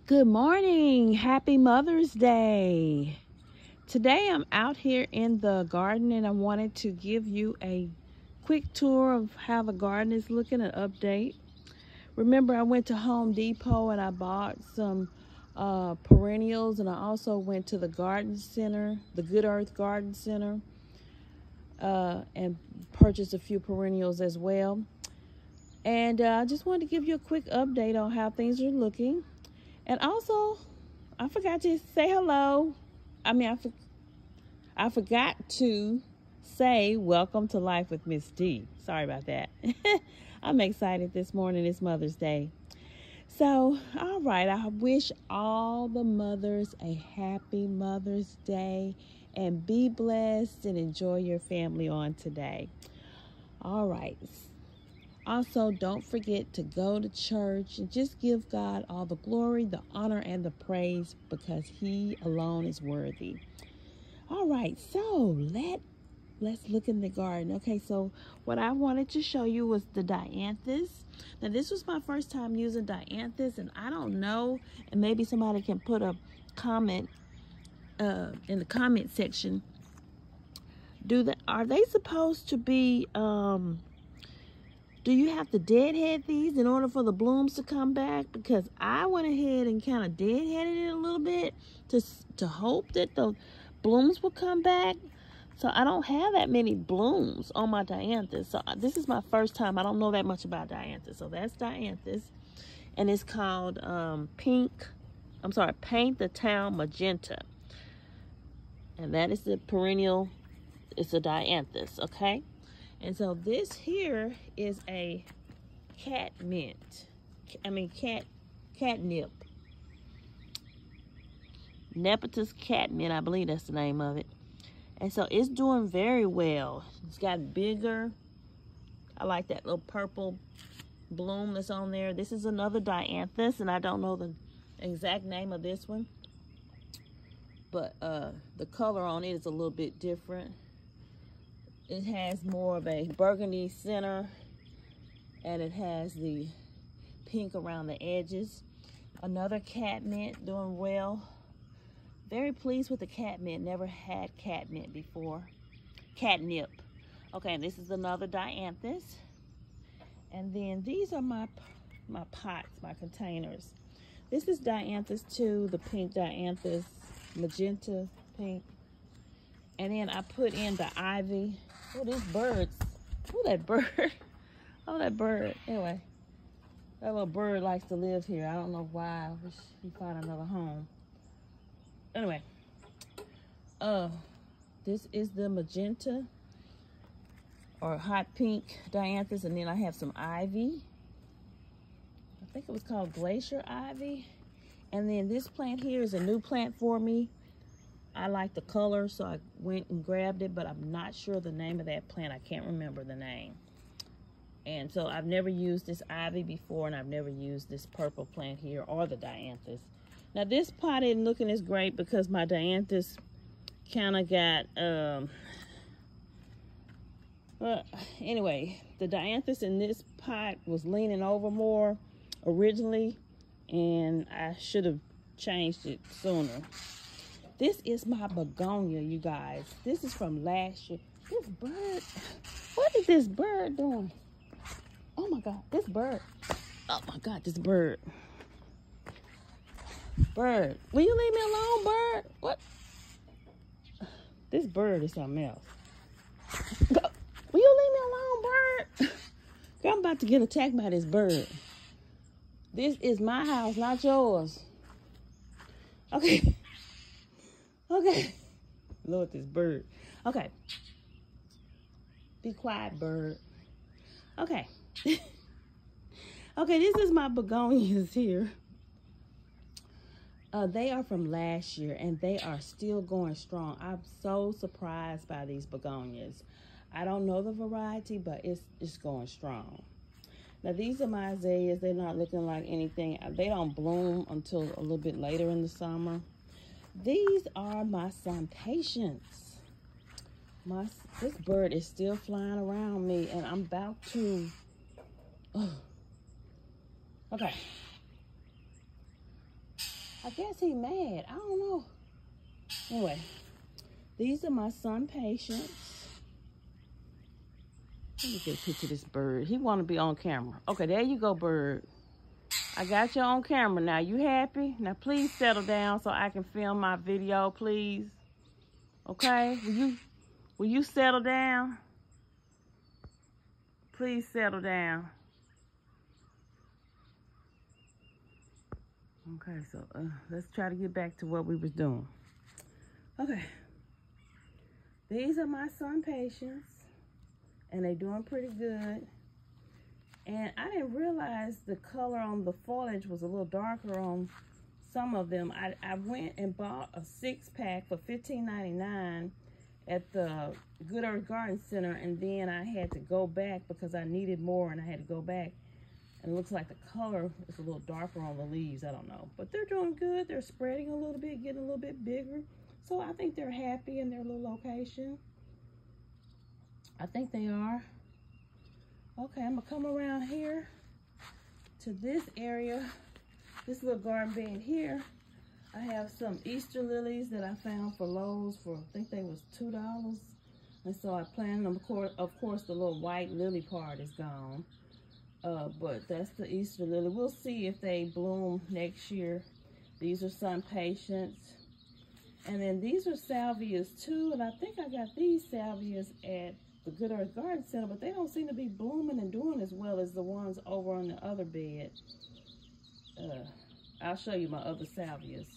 Good morning. Happy Mother's Day. Today I'm out here in the garden and I wanted to give you a quick tour of how the garden is looking, an update. Remember, I went to Home Depot and I bought some perennials, and I also went to the garden center, the Good Earth Garden Center, and purchased a few perennials as well. And I just wanted to give you a quick update on how things are looking. And also, I forgot to say hello. I forgot to say welcome to Life with Miss D. Sorry about that. I'm excited this morning. It's Mother's Day. So, all right. I wish all the mothers a happy Mother's Day, and be blessed and enjoy your family on today. All right. Also, don't forget to go to church and just give God all the glory, the honor, and the praise, because He alone is worthy. All right, so let's look in the garden. Okay, so what I wanted to show you was the dianthus. Now, this was my first time using dianthus, and I don't know, and maybe somebody can put a comment in the comment section. Are they supposed to be do you have to deadhead these in order for the blooms to come back? Because I went ahead and kind of deadheaded it a little bit to hope that the blooms will come back. So I don't have that many blooms on my dianthus. So this is my first time. I don't know that much about dianthus. So that's dianthus. And it's called Paint the Town Magenta. And that is the perennial. It's a dianthus, okay? And so this here is a catnip. Nepetus catnip, I believe that's the name of it. And so it's doing very well. It's got bigger. I like that little purple bloom that's on there. This is another dianthus, and I don't know the exact name of this one. But the color on it is a little bit different. It has more of a burgundy center, and it has the pink around the edges. Another catnip doing well. Very pleased with the catnip. Never had catnip before. Catnip. Okay, and this is another dianthus. And then these are my pots, my containers. This is dianthus too, the pink dianthus, magenta pink. And then I put in the ivy. Oh, these birds. Oh, that bird. Oh, that bird. Anyway, that little bird likes to live here. I don't know why. I wish he found another home. Anyway, this is the magenta or hot pink dianthus, and then I have some ivy. I think it was called glacier ivy. And then this plant here is a new plant for me. I like the color, so I went and grabbed it, but I'm not sure the name of that plant. I can't remember the name. And so I've never used this ivy before, and I've never used this purple plant here or the dianthus. Now, this pot isn't looking as great because my dianthus kind of got, anyway, the dianthus in this pot was leaning over more originally, and I should have changed it sooner. This is my begonia, you guys. This is from last year. This bird, what is this bird doing? Oh my God, this bird. Oh my God, this bird. Bird, will you leave me alone, bird? What? This bird is something else. Will you leave me alone, bird? Girl, I'm about to get attacked by this bird. This is my house, not yours. Okay. Okay. Lord, this bird. Okay. Be quiet, bird. Okay. Okay, this is my begonias here. They are from last year, and they are still going strong. I'm so surprised by these begonias. I don't know the variety, but it's going strong. Now, these are my azaleas. They're not looking like anything. They don't bloom until a little bit later in the summer. These are my Sunpatiens. This bird is still flying around me, and I'm about to... Okay. I guess he mad. I don't know. Anyway, these are my sun patience. Let me get a picture of this bird. He want to be on camera. Okay, there you go, bird. I got you on camera now. You happy? Now please settle down so I can film my video, please. Okay? Will you settle down? Please settle down. Okay, so let's try to get back to what we was doing. Okay. These are my sun patients, and they're doing pretty good. And I didn't realize the color on the foliage was a little darker on some of them. I went and bought a 6-pack for $15.99 at the Good Earth Garden Center, and then I had to go back because I needed more, and I had to go back. And it looks like the color is a little darker on the leaves. I don't know. But they're doing good. They're spreading a little bit, getting a little bit bigger. So I think they're happy in their little location. I think they are. Okay, I'm going to come around here to this area. This little garden bed here. I have some Easter lilies that I found for Lowe's for, I think they was $2. And so I planted them. Of course, the little white lily part is gone. But that's the Easter lily. We'll see if they bloom next year. These are sun patience. And then these are salvias too. And I think I got these salvias at the Good Earth Garden Center, but they don't seem to be blooming and doing as well as the ones over on the other bed. I'll show you my other salvias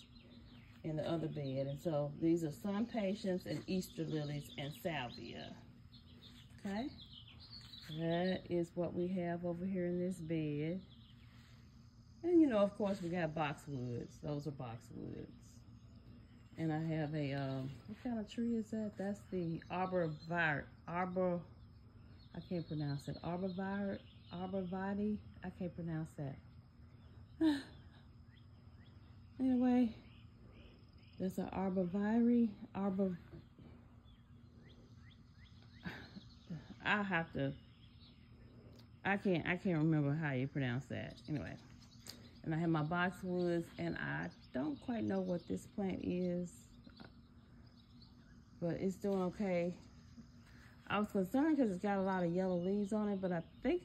in the other bed. And so these are sun patience and Easter lilies and salvia. Okay. That is what we have over here in this bed. And you know, of course, we got boxwoods. Those are boxwoods. And I have a, what kind of tree is that? That's the arborvitae. I can't pronounce it. Arborvitae. I can't pronounce that. Anyway, there's an arborvitae. I can't remember how you pronounce that. Anyway, and I have my boxwoods, and I don't quite know what this plant is, but it's doing okay. I was concerned because it's got a lot of yellow leaves on it, but I think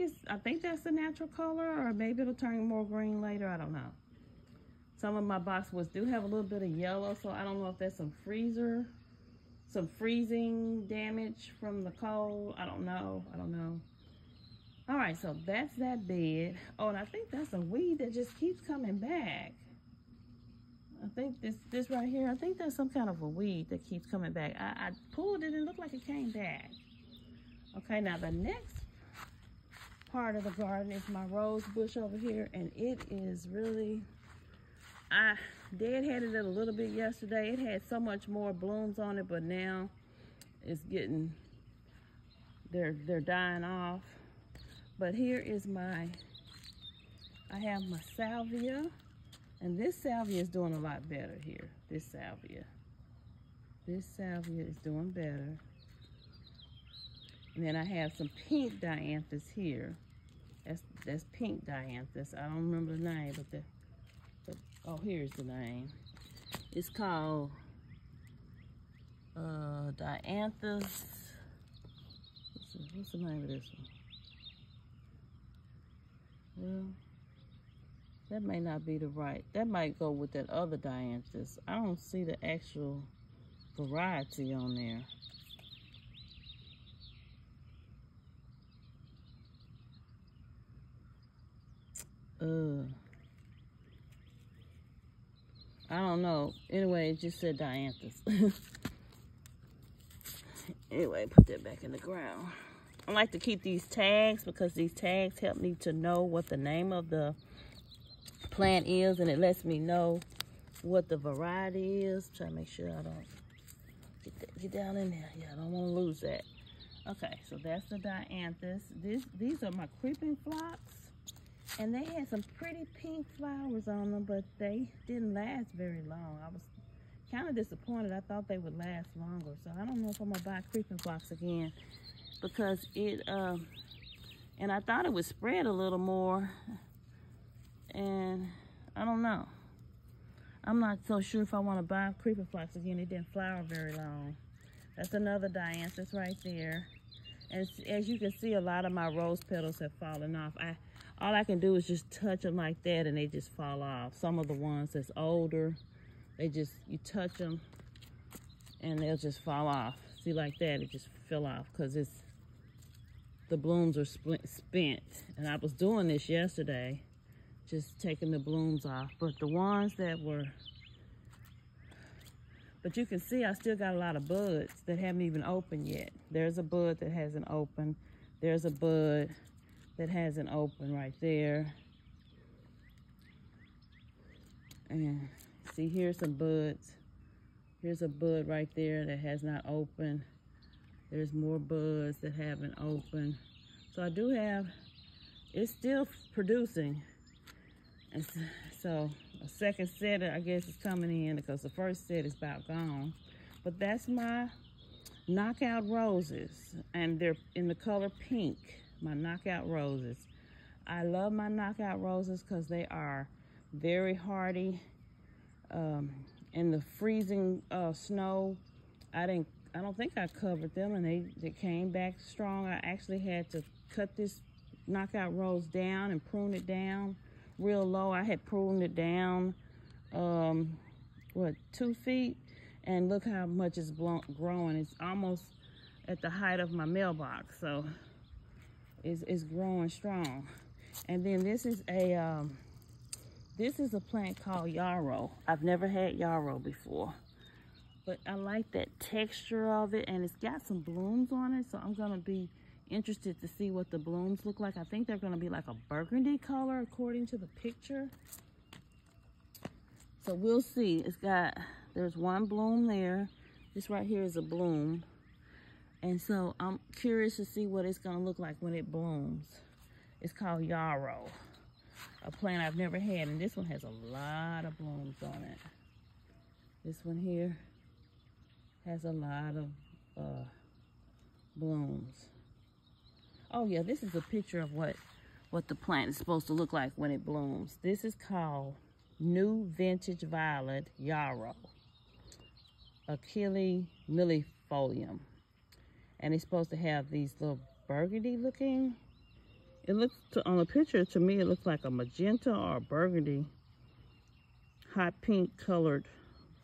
that's the natural color, or maybe it'll turn more green later. I don't know. Some of my boxwoods do have a little bit of yellow, so I don't know if that's some freezing damage from the cold. I don't know. All right, so that's that bed. Oh, and I think that's a weed that just keeps coming back. I think this right here, I think that's some kind of a weed that keeps coming back. I pulled it and it looked like it came back. Okay, now the next part of the garden is my rose bush over here, and it is really, I deadheaded it a little bit yesterday. It had so much more blooms on it, but now it's getting, they're dying off. But here is I have my salvia, and this salvia is doing a lot better here. This salvia is doing better. And then I have some pink dianthus here. That's pink dianthus. I don't remember the name, but oh, here's the name. It's called dianthus. What's the name of this one? Well, that may not be the right. That might go with that other dianthus. I don't see the actual variety on there. I don't know. Anyway, it just said dianthus. Anyway, put that back in the ground. I like to keep these tags because these tags help me to know what the name of the plant is, and it lets me know what the variety is. Try to make sure I don't get down in there. Yeah, I don't want to lose that. Okay, so that's the dianthus. These are my creeping phlox, and they had some pretty pink flowers on them, but they didn't last very long. I was kind of disappointed. I thought they would last longer, so I don't know if I'm gonna buy creeping phlox again, because it and I thought it would spread a little more, and I don't know. I'm not so sure if I want to buy creeper phlox again. It didn't flower very long. That's another dianthus right there. And as you can see, a lot of my rose petals have fallen off. All I can do is just touch them like that and they just fall off. Some of the ones that's older, you touch them and they'll just fall off. See, like that, it just fell off because the blooms are spent. And I was doing this yesterday, just taking the blooms off. But the ones that were, but you can see I still got a lot of buds that haven't even opened yet. There's a bud that hasn't opened. There's a bud that hasn't opened right there. And see, here's some buds. Here's a bud right there that has not opened. There's more buds that haven't opened. So I do have, it's still producing. And so a second set, I guess, is coming in because the first set is about gone. But that's my knockout roses, and they're in the color pink, my knockout roses. I love my knockout roses because they are very hardy. In the freezing snow, I don't think I covered them, and they came back strong. I actually had to cut this knockout rose down and prune it down real low. I had pruned it down, 2 feet, and look how much it's growing. It's almost at the height of my mailbox, so it's growing strong. And then this is a plant called yarrow. I've never had yarrow before, but I like that texture of it, and it's got some blooms on it, so I'm gonna be interested to see what the blooms look like. I think they're gonna be like a burgundy color according to the picture. So we'll see. There's one bloom there. This right here is a bloom. And so I'm curious to see what it's gonna look like when it blooms. It's called yarrow, a plant I've never had, and this one has a lot of blooms on it. This one here has a lot of blooms. Oh yeah, this is a picture of what the plant is supposed to look like when it blooms. This is called New Vintage Violet Yarrow, Achille millefolium. And it's supposed to have these little burgundy looking, it looks, on the picture to me, it looks like a magenta or a burgundy, hot pink colored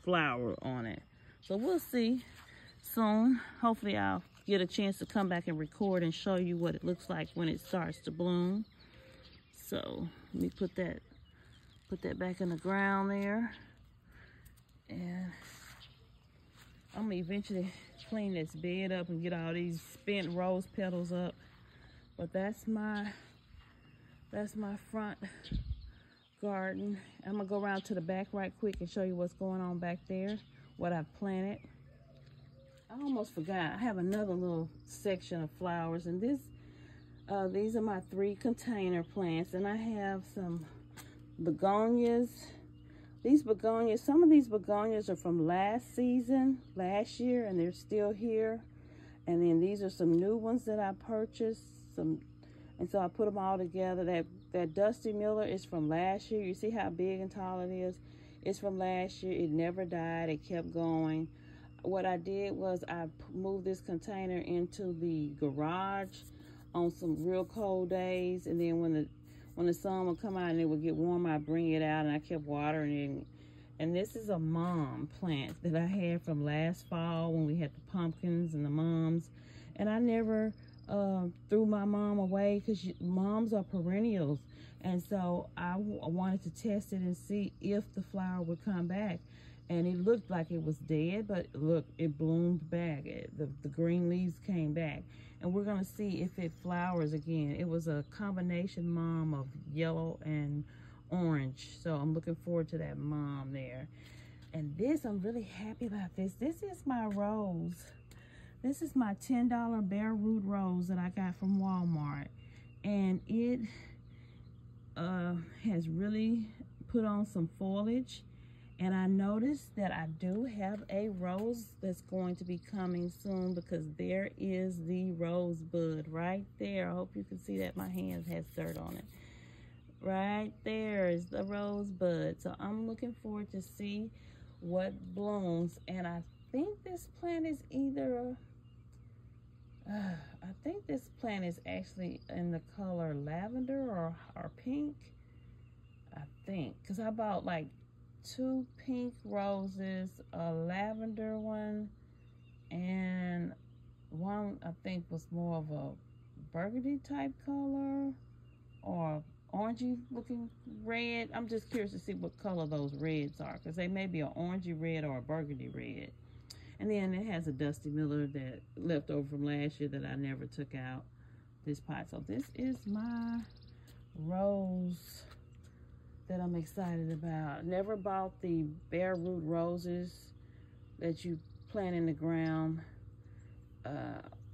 flower on it. So we'll see soon. Hopefully I'll get a chance to come back and record and show you what it looks like when it starts to bloom. So let me put that back in the ground there. And I'm gonna eventually clean this bed up and get all these spent rose petals up. But that's my front garden. I'm gonna go around to the back right quick and show you what's going on back there, what I've planted. I almost forgot, I have another little section of flowers, and these are my 3 container plants, and I have some begonias. These begonias, some of these begonias are from last year, and they're still here. And then these are some new ones that I purchased, and so I put them all together. That Dusty Miller is from last year. You see how big and tall it is? It's from last year. It never died. It kept going. What I did was I moved this container into the garage on some real cold days, and then when the sun would come out and it would get warm, I'd bring it out, and I kept watering it. And this is a mom plant that I had from last fall when we had the pumpkins and the mums. And I never threw my mom away because moms are perennials. And so I wanted to test it and see if the flower would come back. And it looked like it was dead, but look, it bloomed back. The green leaves came back. And we're gonna see if it flowers again. It was a combination mom of yellow and orange. So I'm looking forward to that mom there. And this, I'm really happy about this. This is my rose. This is my $10 bare root rose that I got from Walmart. And it has really put on some foliage. And I noticed that I do have a rose that's going to be coming soon, because there is the rosebud right there. I hope you can see that. My hand has dirt on it. Right there is the rosebud. So I'm looking forward to see what blooms. And I think this plant is either, I think this plant is actually in the color lavender or pink. I think, because I bought like 2 pink roses, a lavender one, and one I think was more of a burgundy type color or orangey looking red. I'm just curious to see what color those reds are, because they may be an orangey red or a burgundy red. And then it has a Dusty Miller that left over from last year that I never took out this pot. So this is my rose that I'm excited about. Never bought the bare root roses that you plant in the ground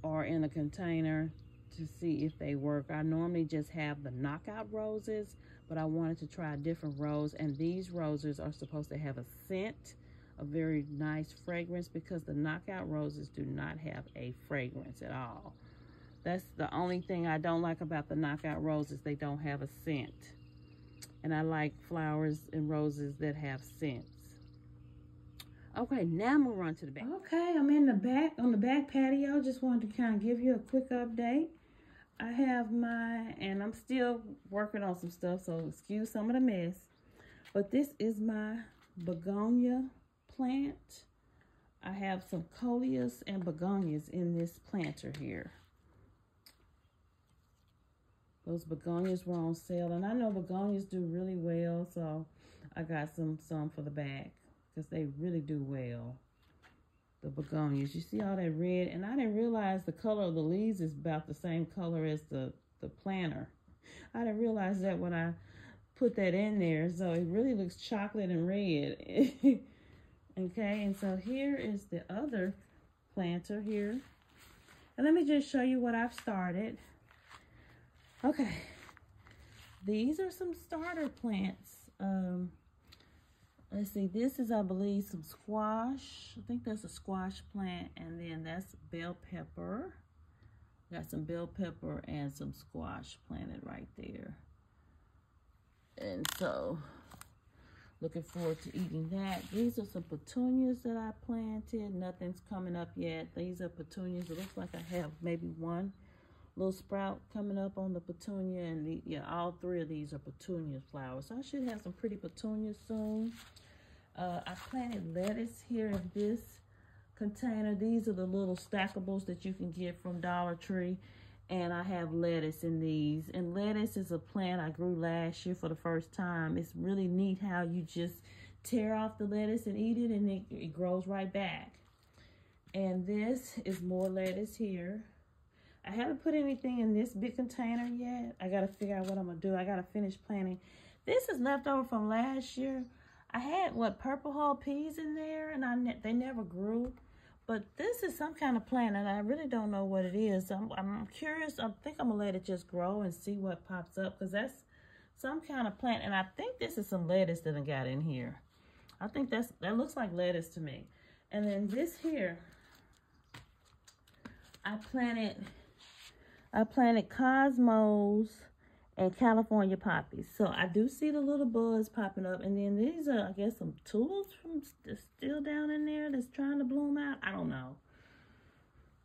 or in a container to see if they work. I normally just have the knockout roses, but I wanted to try a different rose, and these roses are supposed to have a scent, a very nice fragrance, because the knockout roses do not have a fragrance at all. That's the only thing I don't like about the knockout roses. They don't have a scent. And I like flowers and roses that have scents. Okay, now I'm gonna run to the back. Okay, I'm in the back, on the back patio. Just wanted to kind of give you a quick update. I have and I'm still working on some stuff, so excuse some of the mess. But this is my begonia plant. I have some coleus and begonias in this planter here. Those begonias were on sale, and I know begonias do really well, so I got some for the back, because they really do well. The begonias, you see all that red, and I didn't realize the color of the leaves is about the same color as the planter. I didn't realize that when I put that in there, so it really looks chocolate and red. Okay, and so here is the other planter here, and let me just show you what I've started. Okay, these are some starter plants. Let's see, this is, I believe, some squash. I think that's a squash plant, and then that's bell pepper. Got some bell pepper and some squash planted right there. And so, looking forward to eating that. These are some petunias that I planted. Nothing's coming up yet. These are petunias. It looks like I have maybe one little sprout coming up on the petunia, and yeah, all 3 of these are petunia flowers. So I should have some pretty petunias soon. I planted lettuce here in this container. These are the little stackables that you can get from Dollar Tree, and I have lettuce in these. And lettuce is a plant I grew last year for the first time. It's really neat how you just tear off the lettuce and eat it, and it grows right back. And this is more lettuce here. I haven't put anything in this big container yet. I got to figure out what I'm going to do. I got to finish planting. This is left over from last year. I had, Purple Hull peas in there, and they never grew. But this is some kind of plant, and I really don't know what it is. I'm curious. I think I'm going to let it just grow and see what pops up, because that's some kind of plant. And I think this is some lettuce that I got in here. I think that looks like lettuce to me. And then this here, I planted cosmos and California poppies. So I do see the little buds popping up. And then these are, I guess, some tulips still down in there that's trying to bloom out. I don't know.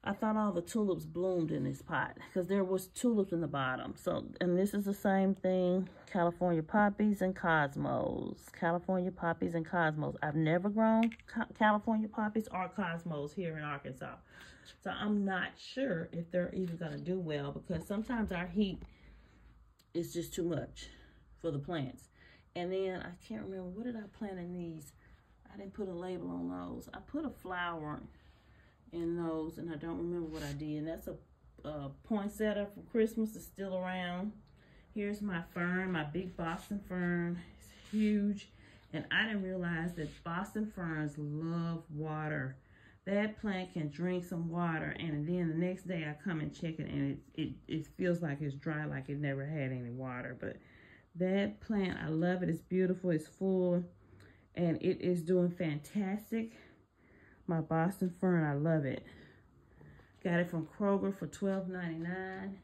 I thought all the tulips bloomed in this pot, because there was tulips in the bottom. So, and this is the same thing, California poppies and cosmos. California poppies and cosmos. I've never grown California poppies or cosmos here in Arkansas. So I'm not sure if they're even going to do well, because sometimes our heat is just too much for the plants. And then I can't remember, what did I plant in these? I didn't put a label on those. I put a flower in those, and I don't remember what I did. And that's a poinsettia from Christmas. It's still around. Here's my fern, my big Boston fern. It's huge. And I didn't realize that Boston ferns love water. That plant can drink some water, and then the next day I come and check it, and it feels like it's dry, like it never had any water. But that plant, I love it. It's beautiful. It's full, and it is doing fantastic. My Boston fern, I love it. Got it from Kroger for $12.99.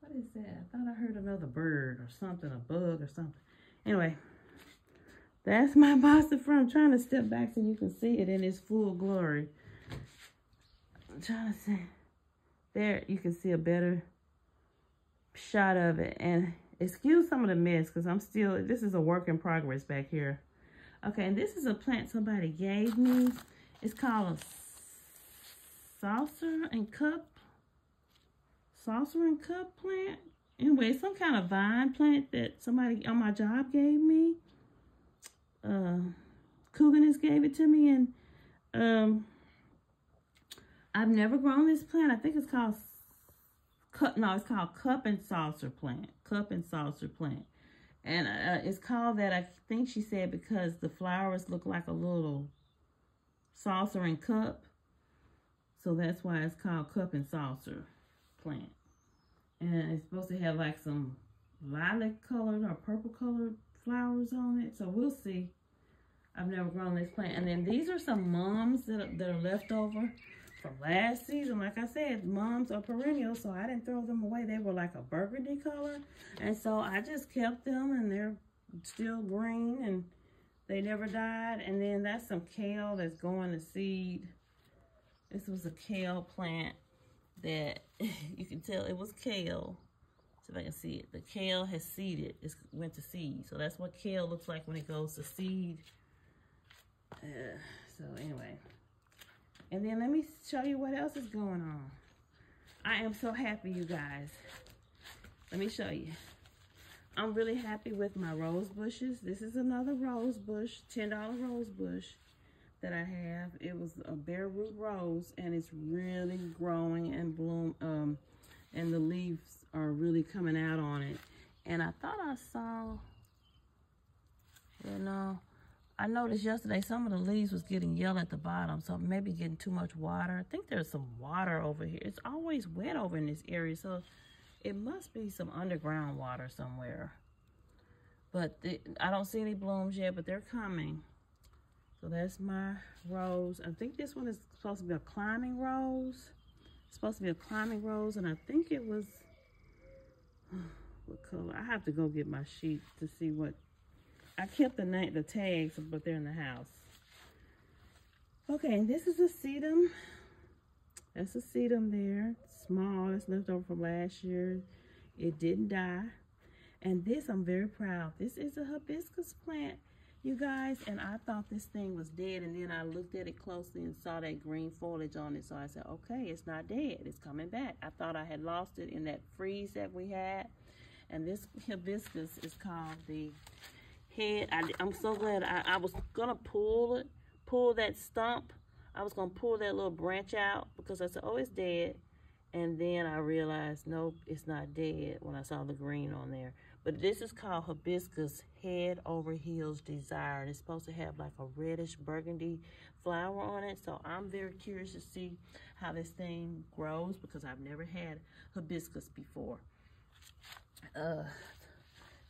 What is that? I thought I heard another bird or something, a bug or something. Anyway, that's my Boston Fir. I'm trying to step back so you can see it in its full glory. I'm trying to see. There, you can see a better shot of it. And excuse some of the mess because this is a work in progress back here. Okay, and this is a plant somebody gave me. It's called a saucer and cup plant. Anyway, some kind of vine plant that somebody on my job gave me. Couganis gave it to me, and I've never grown this plant. I think it's called it's called cup and saucer plant. Cup and saucer plant. And it's called that, I think she said, because the flowers look like a little saucer and cup. So that's why it's called cup and saucer plant. And it's supposed to have like some lilac colored or purple colored flowers on it. So we'll see. I've never grown this plant. And then these are some mums that are left over from last season. Like I said, mums are perennial, so I didn't throw them away. They were like a burgundy color. And so I just kept them, and they're still green, and they never died. And then that's some kale that's going to seed. This was a kale plant that you can tell it was kale. See if I can see it. The kale has seeded. It went to seed. So that's what kale looks like when it goes to seed. So anyway. And then let me show you what else is going on. I am so happy, you guys. Let me show you. I'm really happy with my rose bushes. This is another rose bush, $10 rose bush that I have. It was a bare root rose, and it's really growing and bloom. And the leaves are really coming out on it. And I thought I saw, you know, I noticed yesterday some of the leaves was getting yellow at the bottom, so maybe getting too much water. I think there's some water over here. It's always wet over in this area, so it must be some underground water somewhere. But I don't see any blooms yet, but they're coming. So that's my rose. I think this one is supposed to be a climbing rose. It's supposed to be a climbing rose, and I think it was, what color? I have to go get my sheet to see what. I kept the tags, but they're in the house. Okay, this is a sedum. That's a sedum there. Small, it's left over from last year. It didn't die. And this, I'm very proud. This is a hibiscus plant, you guys. And I thought this thing was dead. And then I looked at it closely and saw that green foliage on it. So I said, okay, it's not dead. It's coming back. I thought I had lost it in that freeze that we had. And this hibiscus is called the head. I'm so glad I was gonna pull that stump. I was gonna pull that little branch out because I said, oh, it's dead. And then I realized, nope, it's not dead when I saw the green on there. But this is called hibiscus head over heels desire. It's supposed to have like a reddish burgundy flower on it. So I'm very curious to see how this thing grows because I've never had hibiscus before.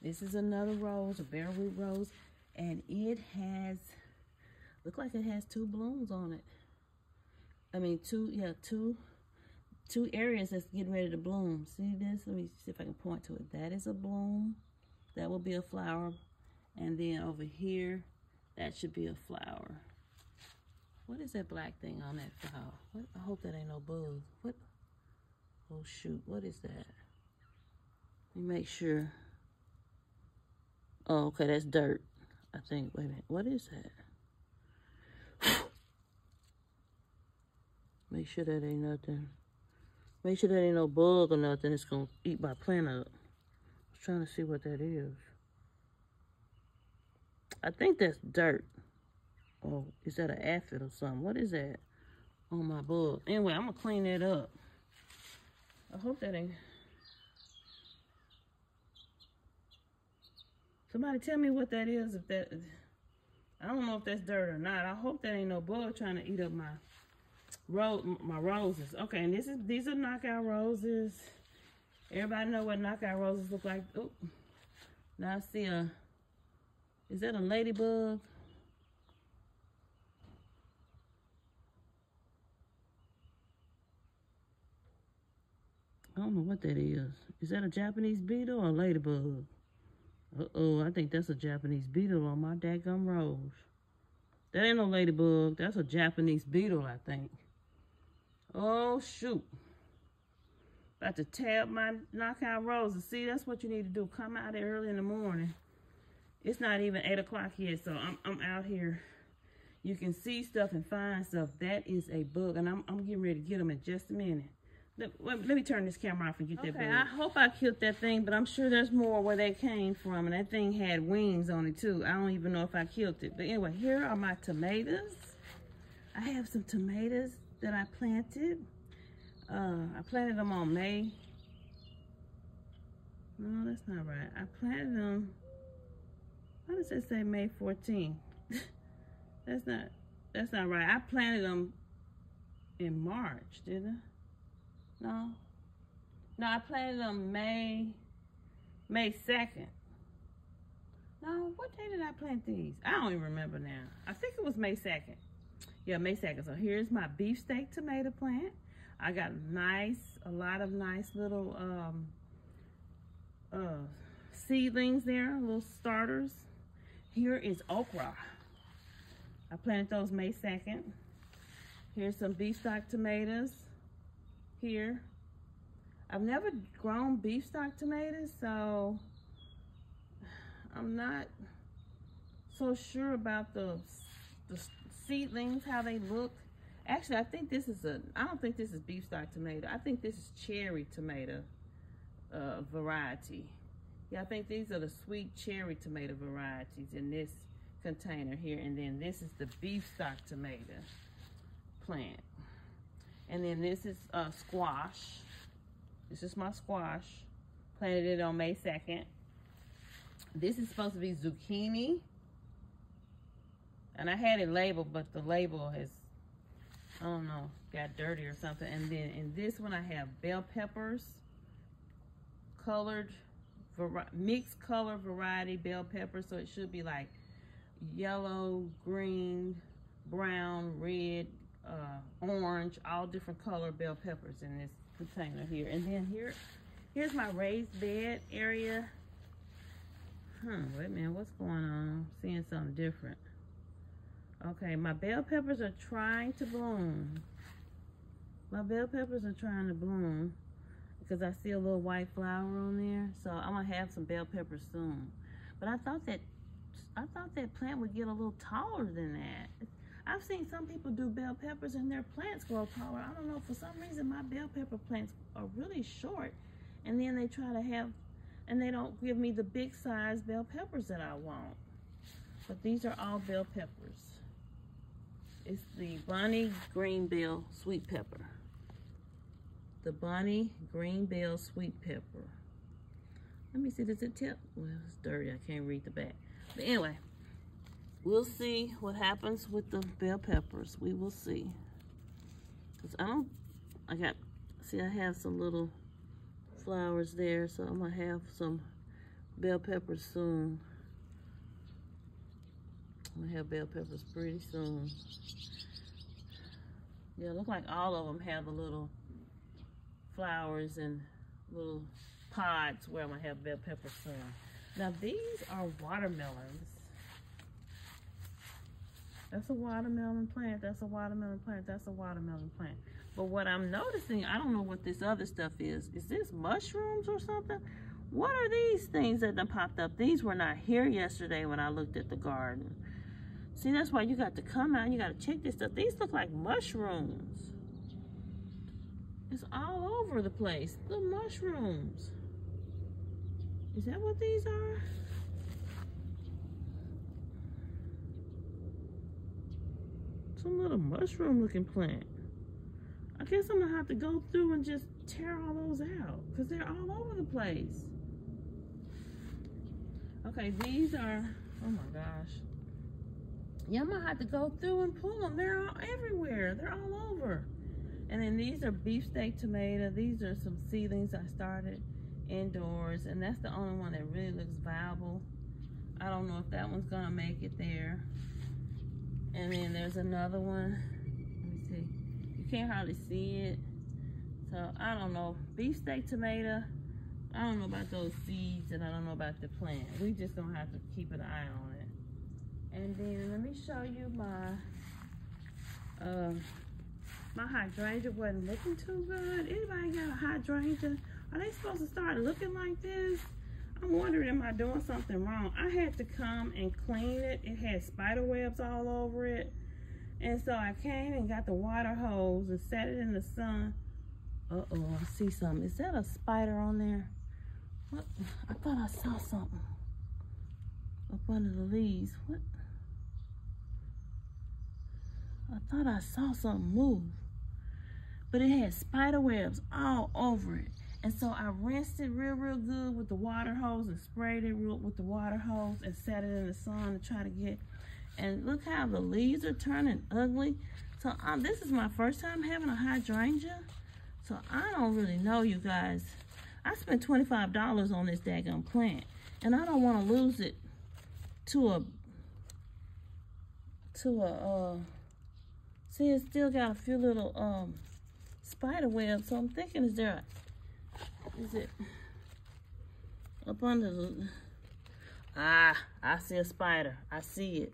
This is another rose, a bare root rose, and it has, look like it has 2 blooms on it. I mean, two areas that's getting ready to bloom. See this? Let me see if I can point to it. That is a bloom. That will be a flower. And then over here, that should be a flower. What is that black thing on that flower? What? I hope that ain't no bug. What? Oh, shoot. What is that? Let me make sure. Oh, okay, that's dirt, I think. Wait a minute, what is that? Make sure that ain't nothing. Make sure that ain't no bug or nothing. It's gonna eat my plant up. I was trying to see what that is. I think that's dirt. Oh, is that an aphid or something? What is that on my bug? Anyway, I'm gonna clean that up. I hope that ain't. Somebody tell me what that is. If that, I don't know if that's dirt or not. I hope that ain't no bug trying to eat up my roses. Okay, and these are knockout roses. Everybody know what knockout roses look like. Oh, now I see is that a ladybug? I don't know what that is. Is that a Japanese beetle or a ladybug? Uh-oh, I think that's a Japanese beetle on my daggum rose. That ain't no ladybug. That's a Japanese beetle, I think. Oh, shoot. About to tear up my knockout roses. See, that's what you need to do. Come out there early in the morning. It's not even 8 o'clock yet, so I'm out here. You can see stuff and find stuff. That is a bug, and I'm getting ready to get them in just a minute. Let me turn this camera off and get that bug. I hope I killed that thing, but I'm sure there's more where that came from, and that thing had wings on it, too. I don't even know if I killed it. But anyway, here are my tomatoes. I have some tomatoes that I planted. I planted them on May. No, that's not right. I planted them. Why does it say May 14th? That's not right. I planted them in March, didn't I? No. No, I planted them May 2nd. No, what day did I plant these? I don't even remember now. I think it was May 2nd. Yeah, May 2nd. So here's my beefsteak tomato plant. I got a lot of nice little seedlings there, little starters. Here is okra. I planted those May 2nd. Here's some beef stock tomatoes here. I've never grown beef stock tomatoes, so I'm not so sure about the seedlings, how they look. Actually, I think this is I don't think this is beef stock tomato. I think this is cherry tomato variety. Yeah, I think these are the sweet cherry tomato varieties in this container here. And then this is the beef stock tomato plant. And then this is squash. This is my squash. Planted it on May 2nd. This is supposed to be zucchini. And I had it labeled, but the label has, I don't know, got dirty or something. And then in this one I have bell peppers, mixed color variety bell peppers. So it should be like yellow, green, brown, red, orange, all different color bell peppers in this container here. And then here's my raised bed area. Wait a minute, what's going on? I'm seeing something different. Okay, my bell peppers are trying to bloom. My bell peppers are trying to bloom because I see a little white flower on there. So I'm gonna have some bell peppers soon. But I thought that plant would get a little taller than that. I've seen some people do bell peppers and their plants grow taller. I don't know, for some reason my bell pepper plants are really short, and then they try to have, and they don't give me the big size bell peppers that I want. But these are all bell peppers. It's the Bonnie Green Bell Sweet Pepper. The Bonnie Green Bell Sweet Pepper. Let me see, does it tip? Well, it's dirty, I can't read the back. But anyway, we'll see what happens with the bell peppers. We will see. Cause I have some little flowers there, so I'm gonna have some bell peppers soon. I'm gonna have bell peppers pretty soon. Yeah, it looks like all of them have the little flowers and little pods where I'm gonna have bell peppers soon. Now these are watermelons. That's a watermelon plant, that's a watermelon plant, that's a watermelon plant. But what I'm noticing, I don't know what this other stuff is. Is this mushrooms or something? What are these things that done popped up? These were not here yesterday when I looked at the garden. See, that's why you got to come out and you got to check this stuff. These look like mushrooms. It's all over the place. The mushrooms. Is that what these are? Some little mushroom looking plant. I guess I'm gonna have to go through and just tear all those out because they're all over the place. Okay, these are, oh my gosh. Yeah, I'm gonna have to go through and pull them. They're all everywhere. They're all over. And then these are beefsteak tomato. These are some seedlings I started indoors, and that's the only one that really looks viable. I don't know if that one's gonna make it there. And then there's another one. Let me see. You can't hardly see it. So I don't know. Beefsteak tomato. I don't know about those seeds, and I don't know about the plant. We just gonna have to keep an eye on it. And then let me show you my my hydrangea wasn't looking too good. Anybody got a hydrangea? Are they supposed to start looking like this? I'm wondering, am I doing something wrong? I had to come and clean it. It had spider webs all over it. And so I came and got the water hose and set it in the sun. Uh-oh, I see something. Is that a spider on there? What? I thought I saw something up under the leaves. What? I thought I saw something move. But it had spider webs all over it. And so I rinsed it real good with the water hose and sprayed it with the water hose and set it in the sun to try to get. And look how the leaves are turning ugly. So this is my first time having a hydrangea. So I don't really know, you guys. I spent $25 on this daggone plant. And I don't want to lose it to a see, it's still got a few little spider webs. So I'm thinking, is it up under the, I see a spider. I see it.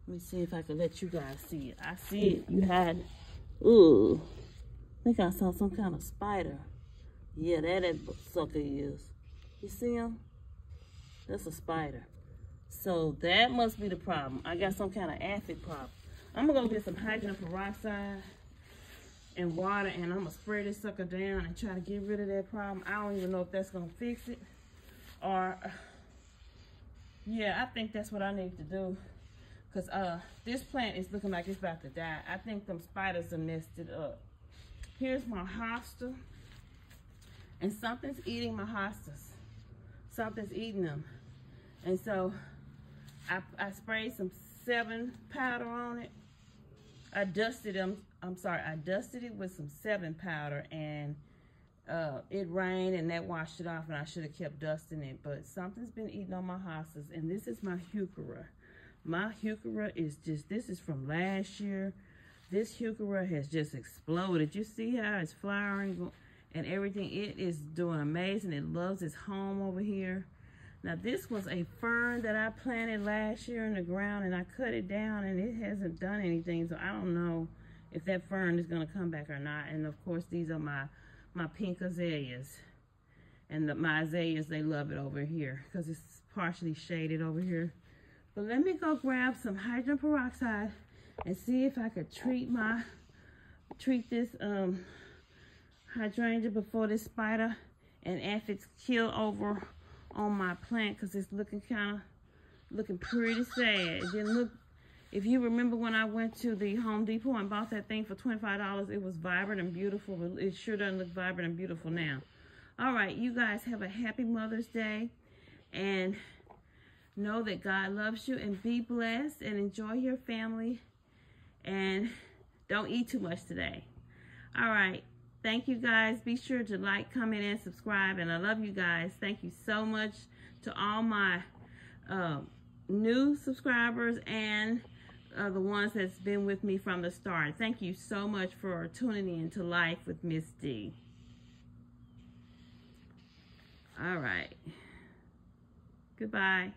Let me see if I can let you guys see it. I see it. You had, ooh, I think I saw some kind of spider. Yeah, that sucker is. You see him? That's a spider. So that must be the problem. I got some kind of aphid problem. I'm gonna go get some hydrogen peroxide and water, and I'm gonna spray this sucker down and try to get rid of that problem. I don't even know if that's gonna fix it, or yeah, I think that's what I need to do, because this plant is looking like it's about to die. I think them spiders are nested up. Here's my hosta, and something's eating my hostas. Something's eating them, and so I sprayed some 7 powder on it. I dusted it with some 7 powder, and it rained and that washed it off, and I should have kept dusting it, but something's been eating on my hostas. And this is my heuchera. My heuchera is just, this is from last year. This heuchera has just exploded. You see how it's flowering and everything? It is doing amazing. It loves its home over here. Now this was a fern that I planted last year in the ground, and I cut it down and it hasn't done anything, so I don't know if that fern is gonna come back or not. And of course these are my pink azaleas. And my azaleas, they love it over here because it's partially shaded over here. But let me go grab some hydrogen peroxide and see if I could treat this hydrangea before this spider and aphids kill over on my plant, because it's looking pretty sad. It didn't look, if you remember when I went to the Home Depot and bought that thing for $25, it was vibrant and beautiful, but it sure doesn't look vibrant and beautiful now. All right, you guys have a happy Mother's Day, and know that God loves you, and be blessed and enjoy your family, and don't eat too much today. All right. Thank you guys. Be sure to like, comment, and subscribe. And I love you guys. Thank you so much to all my new subscribers and the ones that's been with me from the start. Thank you so much for tuning in to Life with Miss D. All right. Goodbye.